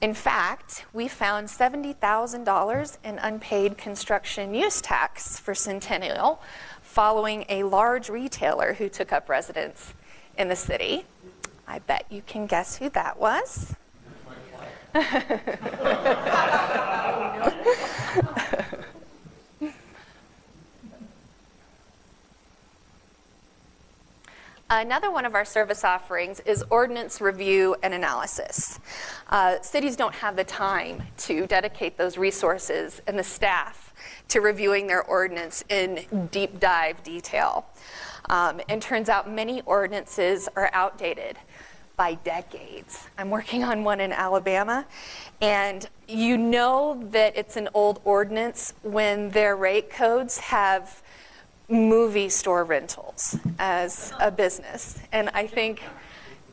In fact, we found $70,000 in unpaid construction use tax for Centennial following a large retailer who took up residence in the city. I bet you can guess who that was. Another one of our service offerings is ordinance review and analysis. Cities don't have the time to dedicate those resources and the staff to reviewing their ordinance in deep dive detail. And turns out many ordinances are outdated. by decades. I'm working on one in Alabama, and you know that it's an old ordinance when their rate codes have movie store rentals as a business. And I think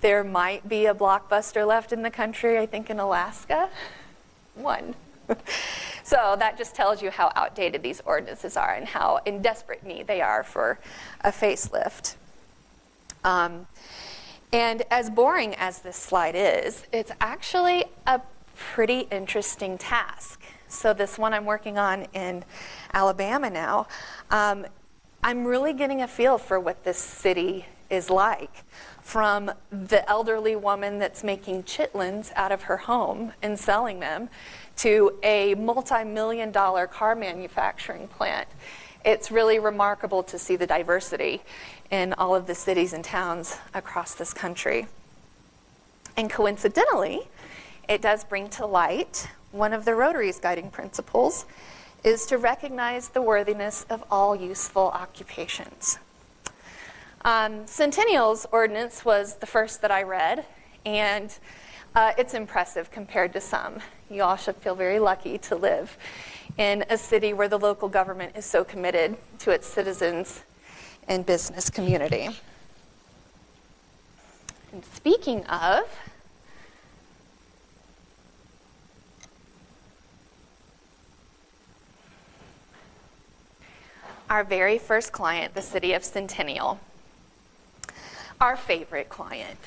there might be a Blockbuster left in the country, I think in Alaska. One. So that just tells you how outdated these ordinances are and how in desperate need they are for a facelift. And as boring as this slide is, it's actually a pretty interesting task. So this one I'm working on in Alabama now, I'm really getting a feel for what this city is like. From the elderly woman that's making chitlins out of her home and selling them to a multi-million-dollar car manufacturing plant. It's really remarkable to see the diversity in all of the cities and towns across this country. And coincidentally, it does bring to light one of the Rotary's guiding principles is to recognize the worthiness of all useful occupations. Centennial's ordinance was the first that I read, and it's impressive compared to some. You all should feel very lucky to live in a city where the local government is so committed to its citizens and business community. And speaking of, our very first client, the city of Centennial, our favorite client.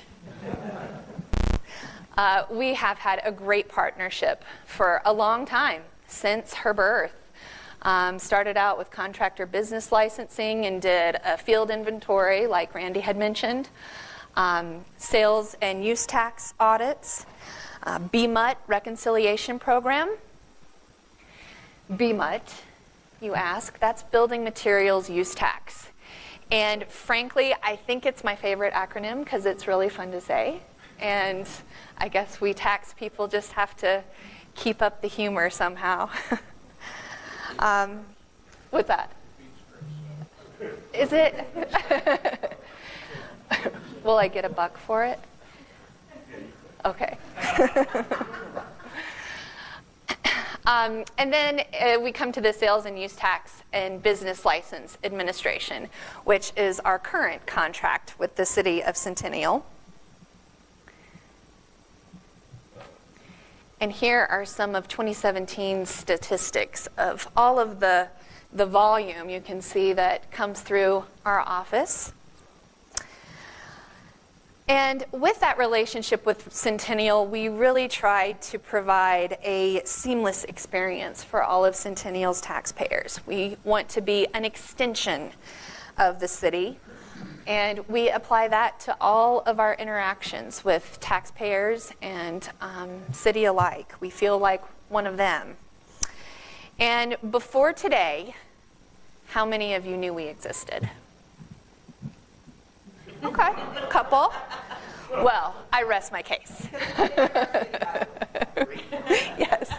We have had a great partnership for a long time, since her birth. Started out with contractor business licensing and did a field inventory, like Randy had mentioned, sales and use tax audits, BMUT reconciliation program. BMUT, you ask, that's building materials use tax. And frankly, I think it's my favorite acronym because it's really fun to say. And I guess we tax people just have to keep up the humor somehow. What's that? Is it? Will I get $1 for it? Okay. And then we come to the Sales and Use Tax and Business License Administration, which is our current contract with the City of Centennial. And here are some of 2017 statistics of all of the volume you can see that comes through our office. And with that relationship with Centennial, we really tried to provide a seamless experience for all of Centennial's taxpayers. We want to be an extension of the city, and we apply that to all of our interactions with taxpayers and city alike. We feel like one of them. And before today, how many of you knew we existed? Okay, a couple. Well, I rest my case. Yes.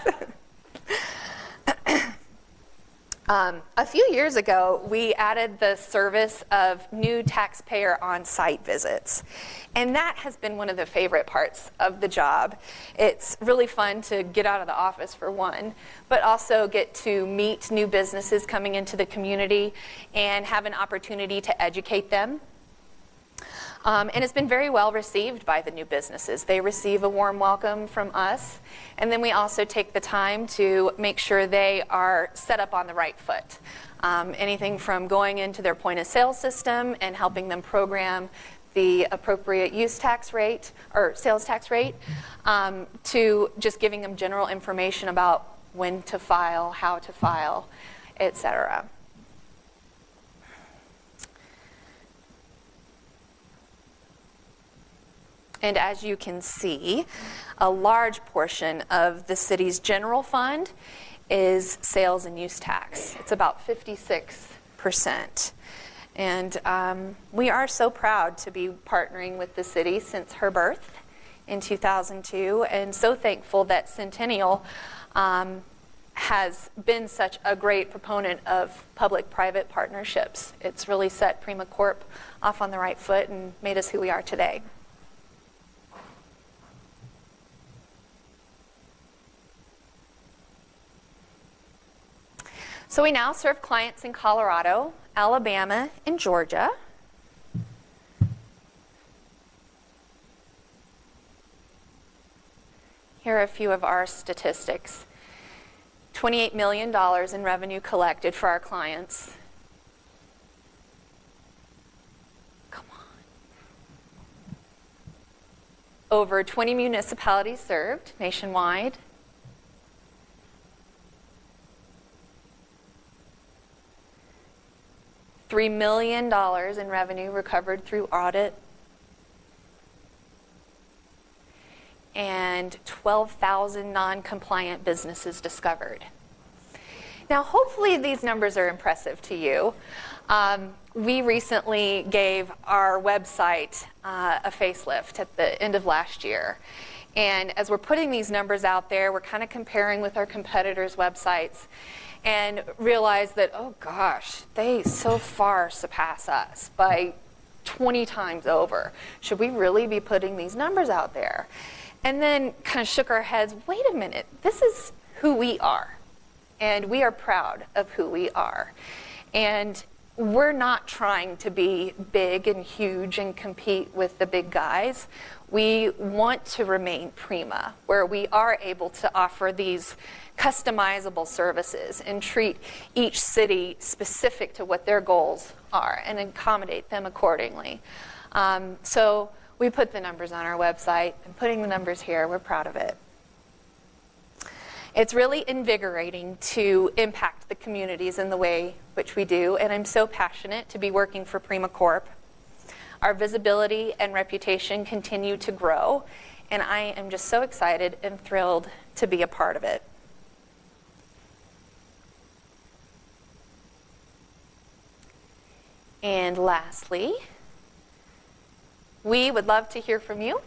A few years ago, we added the service of new taxpayer on-site visits. And that has been one of the favorite parts of the job. It's really fun to get out of the office for one, but also get to meet new businesses coming into the community and have an opportunity to educate them. And it's been very well received by the new businesses. They receive a warm welcome from us. And then we also take the time to make sure they are set up on the right foot. Anything from going into their point of sale system and helping them program the appropriate use tax rate or sales tax rate, to just giving them general information about when to file, how to file, etc. And as you can see, a large portion of the city's general fund is sales and use tax. It's about 56%. And we are so proud to be partnering with the city since her birth in 2002, and so thankful that Centennial has been such a great proponent of public-private partnerships. It's really set Prima Corp off on the right foot and made us who we are today. So we now serve clients in Colorado, Alabama, and Georgia. Here are a few of our statistics. $28 million in revenue collected for our clients. Come on. Over 20 municipalities served nationwide. $3 million in revenue recovered through audit. And 12,000 non-compliant businesses discovered. Now, hopefully these numbers are impressive to you. We recently gave our website a facelift at the end of last year. And as we're putting these numbers out there, we're kind of comparing with our competitors' websites and realize that, oh gosh, they so far surpass us by 20 times over. Should we really be putting these numbers out there? And then kind of shook our heads, wait a minute, this is who we are. And we are proud of who we are. And we're not trying to be big and huge and compete with the big guys. We want to remain prima, where we are able to offer these customizable services and treat each city specific to what their goals are and accommodate them accordingly. So we put the numbers on our website, and putting the numbers here, we're proud of it. It's really invigorating to impact the communities in the way which we do, and I'm so passionate to be working for Prima Corp. Our visibility and reputation continue to grow, and I am just so excited and thrilled to be a part of it. And lastly, we would love to hear from you.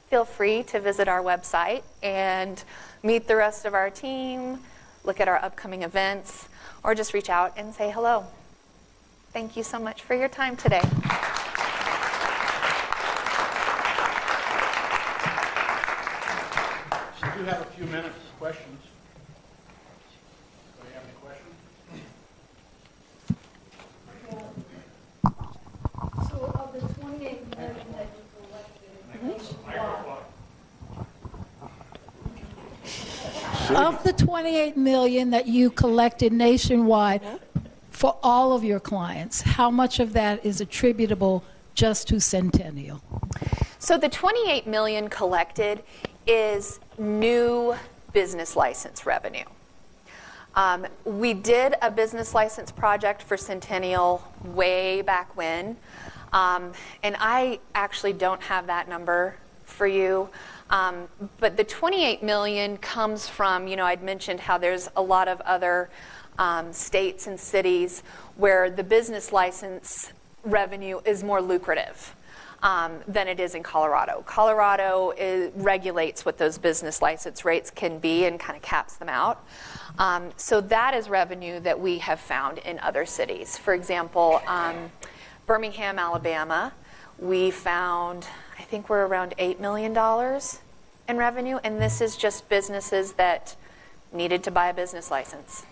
Feel free to visit our website and meet the rest of our team, look at our upcoming events, or just reach out and say hello. Thank you so much for your time today. So we do have a few minutes for questions. Do you have any questions? So of the 28 million that you collected nationwide, of the 28 million that you collected nationwide for all of your clients, how much of that is attributable just to Centennial? So the 28 million collected is new business license revenue. We did a business license project for Centennial way back when, and I actually don't have that number for you. But the 28 million comes from, I'd mentioned how there's a lot of other states and cities where the business license revenue is more lucrative than it is in Colorado. Colorado regulates what those business license rates can be and kind of caps them out. So that is revenue that we have found in other cities. For example, Birmingham, Alabama, we found, I think we're around $8 million in revenue, and this is just businesses that needed to buy a business license.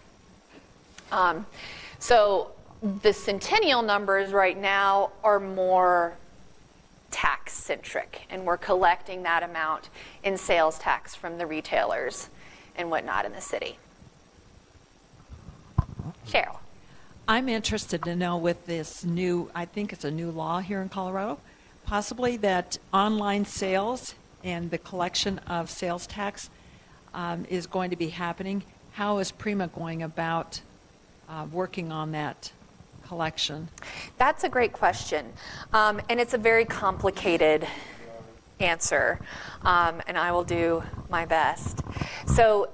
So the Centennial numbers right now are more tax-centric, and we're collecting that amount in sales tax from the retailers and whatnot in the city. Cheryl. I'm interested to know with this new, I think it's a new law here in Colorado, possibly that online sales and the collection of sales tax is going to be happening. How is Prima going about working on that collection? That's a great question, and it's a very complicated answer, and I will do my best. So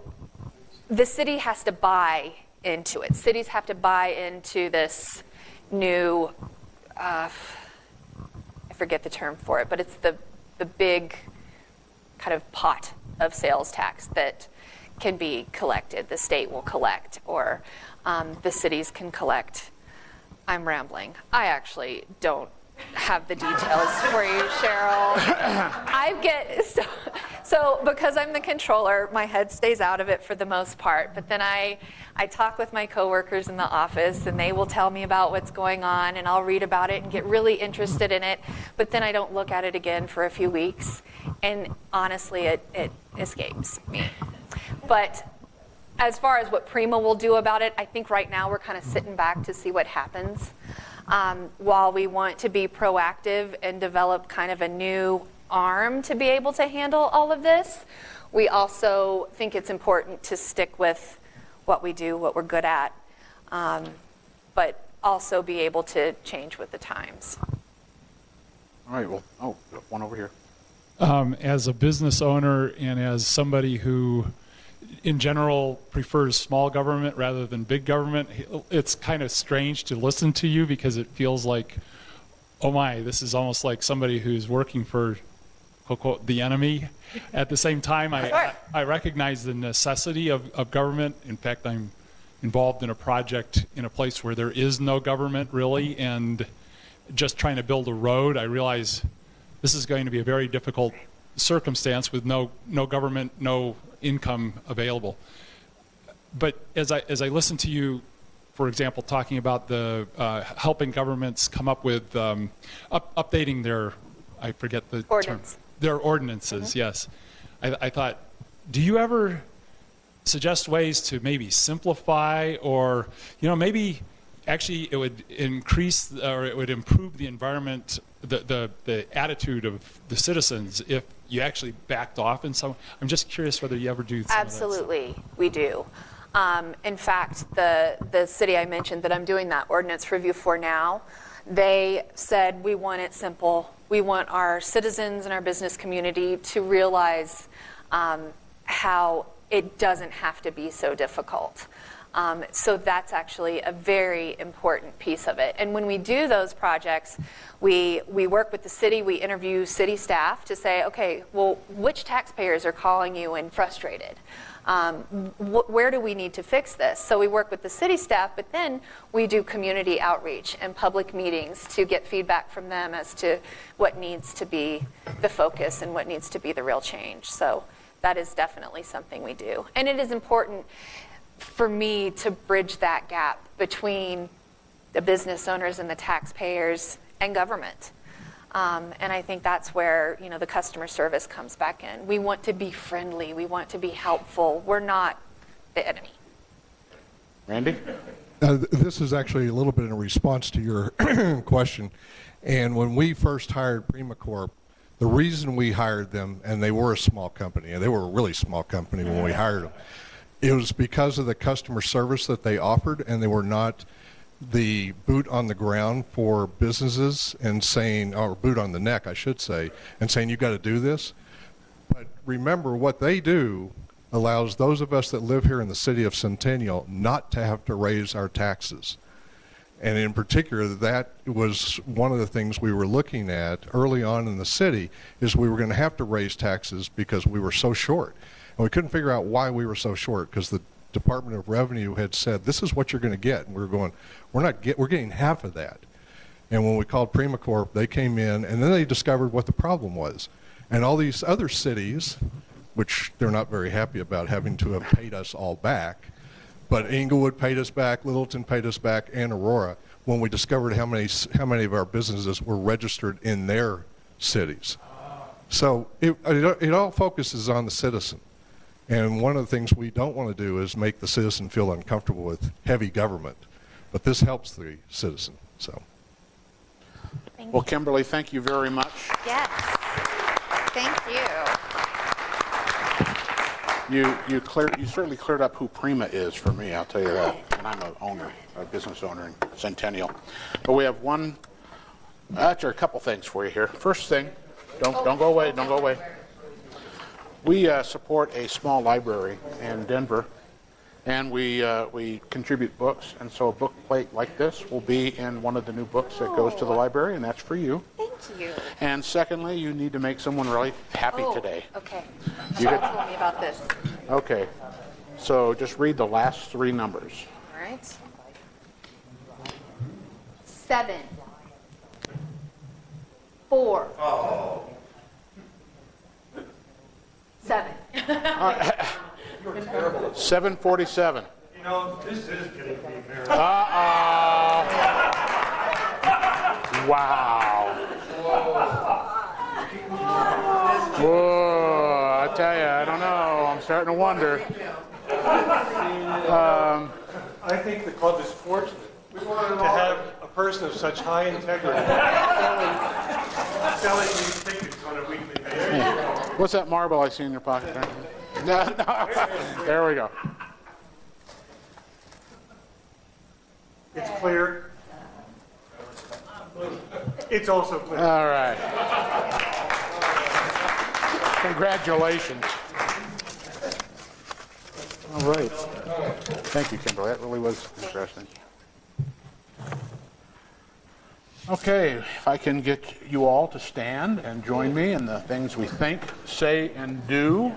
the city has to buy into it. Cities have to buy into this new, I forget the term for it, but it's the big kind of pot of sales tax that can be collected. The state will collect, or the cities can collect. I'm rambling. I actually don't have the details for you, Cheryl. So because I'm the controller, my head stays out of it for the most part. But then I talk with my coworkers in the office, and they will tell me about what's going on, and I'll read about it and get really interested in it. But then I don't look at it again for a few weeks, and honestly, it escapes me. But as far as what Prima will do about it, I think right now we're kind of sitting back to see what happens. While we want to be proactive and develop kind of a new arm to be able to handle all of this, we also think it's important to stick with what we do, what we're good at, but also be able to change with the times. All right, well, one over here. As a business owner and as somebody who in general prefers small government rather than big government, it's kind of strange to listen to you because it feels like, oh my, this is almost like somebody who's working for, quote, quote, the enemy. At the same time, I recognize the necessity of government. In fact, I'm involved in a project in a place where there is no government really, and just trying to build a road, I realize this is going to be a very difficult circumstance with no government, no income available. But as I listen to you, for example, talking about the helping governments come up with updating their, I forget the term, their ordinances. Mm-hmm. Yes, I thought, do you ever suggest ways to maybe simplify, or maybe actually it would increase or it would improve the environment, the attitude of the citizens if you actually backed off in some? I'm just curious whether you ever do some Absolutely, of that. We do. In fact, the city I mentioned that I'm doing that ordinance review for now, they said we want it simple. We want our citizens and our business community to realize how it doesn't have to be so difficult. So that's actually a very important piece of it. And when we do those projects, we work with the city, we interview city staff to say, okay, well, which taxpayers are calling you and frustrated? Where do we need to fix this? So we work with the city staff, but then we do community outreach and public meetings to get feedback from them as to what needs to be the focus and what needs to be the real change. So that is definitely something we do. And it is important for me to bridge that gap between the business owners and the taxpayers and government. And I think that's where the customer service comes back in. We want to be friendly. We want to be helpful. We're not the enemy. Randy? This is actually a little bit in response to your question. And when we first hired Prima Corp, the reason we hired them, and they were a small company, and they were a really small company when we hired them, it was because of the customer service that they offered, and they were not the boot on the ground for businesses and saying, or boot on the neck, I should say, and saying, you got to do this. But remember, what they do allows those of us that live here in the city of Centennial not to have to raise our taxes. And in particular, that was one of the things we were looking at early on in the city, is we were going to have to raise taxes because we were so short. And we couldn't figure out why we were so short, because the Department of Revenue had said, this is what you're going to get. And we were going, we're getting half of that. And when we called Prima Corp, they came in, and then they discovered what the problem was. And all these other cities, which they're not very happy about having to have paid us all back, but Inglewood paid us back, Littleton paid us back, and Aurora, when we discovered how many of our businesses were registered in their cities. So it all focuses on the citizen. And one of the things we don't want to do is make the citizen feel uncomfortable with heavy government. But this helps the citizen. So. Well, Kimberly, thank you very much. Yes. Thank you. You certainly cleared up who Prima is for me, I'll tell you that. And I'm a business owner in Centennial. But we have actually a couple things for you here. First thing, don't go away. We support a small library in Denver, and we contribute books, and so a book plate like this will be in one of the new books that goes to the library, and that's for you. Thank you. And secondly, you need to make someone really happy today. Okay. Tell me about this. Okay. So just read the last three numbers. All right. 7, 4, 7:47. You know, this is getting to be married. Wow. Whoa, I tell you, I don't know. I'm starting to wonder. I think the club is fortunate to have a person of such high integrity selling these tickets on a weekly basis. What's that marble I see in your pocket there? No. There we go. It's clear. It's also clear. All right. Congratulations. All right. Thank you, Kimberly. That really was interesting. Okay, if I can get you all to stand and join me in the things we think, say, and do.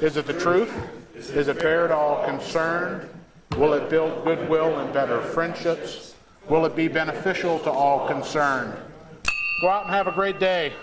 Is it the truth? Is it fair to all concerned? Will it build goodwill and better friendships? Will it be beneficial to all concerned? Go out and have a great day.